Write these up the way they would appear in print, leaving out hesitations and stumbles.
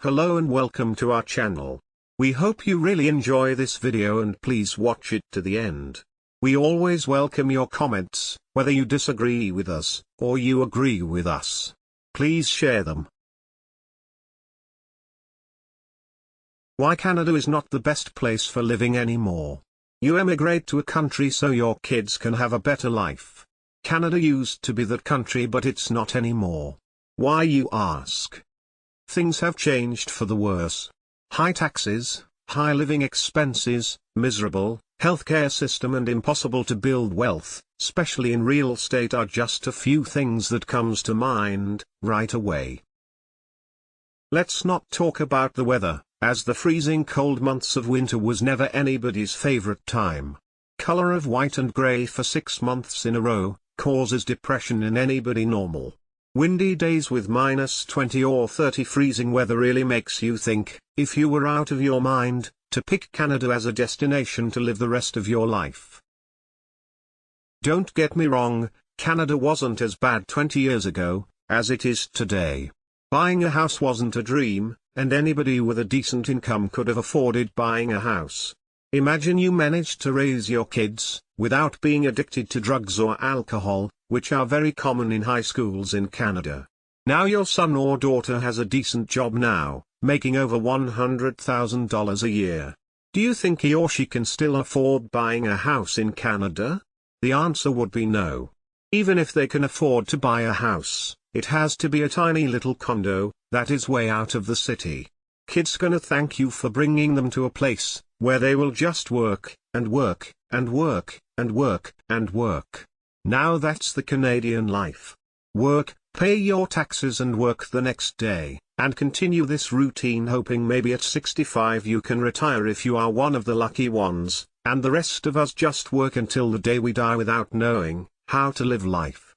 Hello and welcome to our channel. We hope you really enjoy this video and please watch it to the end. We always welcome your comments, whether you disagree with us, or you agree with us. Please share them. Why Canada is not the best place for living anymore. You emigrate to a country so your kids can have a better life. Canada used to be that country but it's not anymore. Why, you ask? Things have changed for the worse. High taxes, high living expenses, miserable healthcare system and impossible to build wealth, especially in real estate, are just a few things that comes to mind right away. Let's not talk about the weather, as the freezing cold months of winter was never anybody's favorite time. Color of white and gray for 6 months in a row causes depression in anybody normal. Windy days with -20 or 30 freezing weather really makes you think, if you were out of your mind, to pick Canada as a destination to live the rest of your life. Don't get me wrong, Canada wasn't as bad 20 years ago as it is today. Buying a house wasn't a dream, and anybody with a decent income could have afforded buying a house. Imagine you managed to raise your kids without being addicted to drugs or alcohol, which are very common in high schools in Canada. Now your son or daughter has a decent job now, making over $100,000 a year. Do you think he or she can still afford buying a house in Canada? The answer would be no. Even if they can afford to buy a house, it has to be a tiny little condo that is way out of the city. Kids gonna thank you for bringing them to a place where they will just work, and work, and work, and work, and work. Now that's the Canadian life. Work, pay your taxes and work the next day, and continue this routine hoping maybe at 65 you can retire if you are one of the lucky ones, and the rest of us just work until the day we die without knowing how to live life.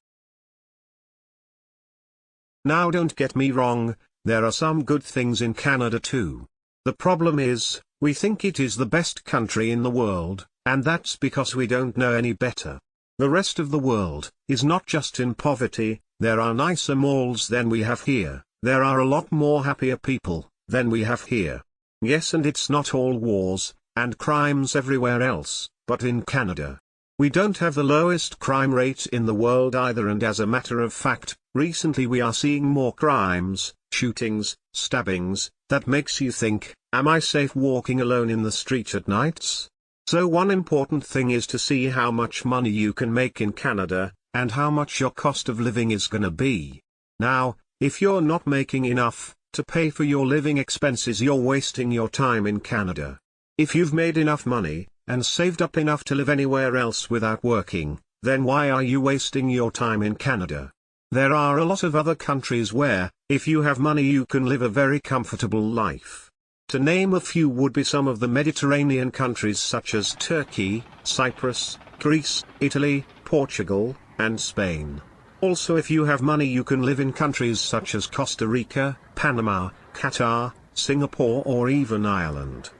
Now don't get me wrong, there are some good things in Canada too. The problem is, we think it is the best country in the world, and that's because we don't know any better. The rest of the world is not just in poverty, there are nicer malls than we have here, there are a lot more happier people than we have here. Yes, and it's not all wars and crimes everywhere else, but in Canada, we don't have the lowest crime rate in the world either, and as a matter of fact, recently we are seeing more crimes, shootings, stabbings, that makes you think, am I safe walking alone in the street at nights? So one important thing is to see how much money you can make in Canada, and how much your cost of living is gonna be. Now, if you're not making enough to pay for your living expenses, you're wasting your time in Canada. If you've made enough money, and saved up enough to live anywhere else without working, then why are you wasting your time in Canada? There are a lot of other countries where, if you have money, you can live a very comfortable life. To name a few would be some of the Mediterranean countries such as Turkey, Cyprus, Greece, Italy, Portugal, and Spain. Also, if you have money, you can live in countries such as Costa Rica, Panama, Qatar, Singapore, or even Ireland.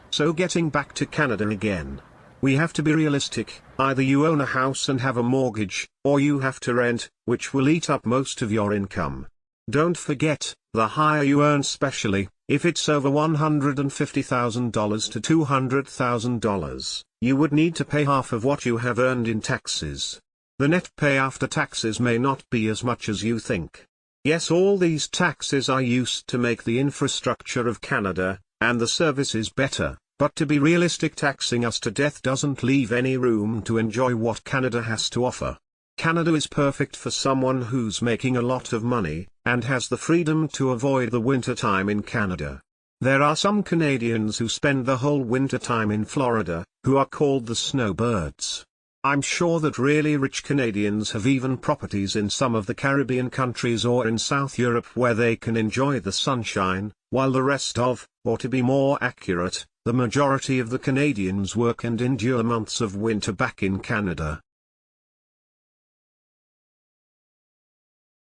So getting back to Canada again. We have to be realistic, either you own a house and have a mortgage, or you have to rent, which will eat up most of your income. Don't forget, the higher you earn, especially if it's over $150,000 to $200,000, you would need to pay half of what you have earned in taxes. The net pay after taxes may not be as much as you think. Yes, all these taxes are used to make the infrastructure of Canada and the services better, but to be realistic, taxing us to death doesn't leave any room to enjoy what Canada has to offer. Canada is perfect for someone who's making a lot of money, and has the freedom to avoid the winter time in Canada. There are some Canadians who spend the whole winter time in Florida, who are called the snowbirds. I'm sure that really rich Canadians have even properties in some of the Caribbean countries or in South Europe where they can enjoy the sunshine, while the rest of, or to be more accurate, the majority of the Canadians work and endure months of winter back in Canada.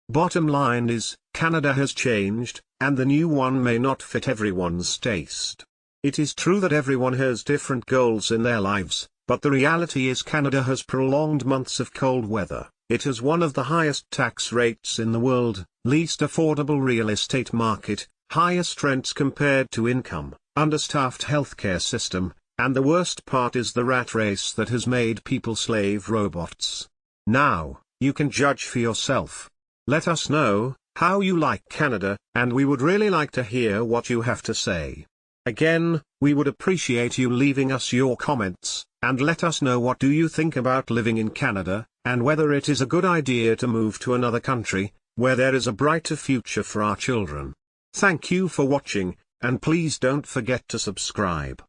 Bottom line is, Canada has changed, and the new one may not fit everyone's taste. It is true that everyone has different goals in their lives, but the reality is Canada has prolonged months of cold weather. It has one of the highest tax rates in the world, least affordable real estate market, highest rents compared to income, understaffed healthcare system, and the worst part is the rat race that has made people slave robots. Now, you can judge for yourself. Let us know how you like Canada, and we would really like to hear what you have to say. Again, we would appreciate you leaving us your comments, and let us know what do you think about living in Canada, and whether it is a good idea to move to another country, where there is a brighter future for our children. Thank you for watching, and please don't forget to subscribe.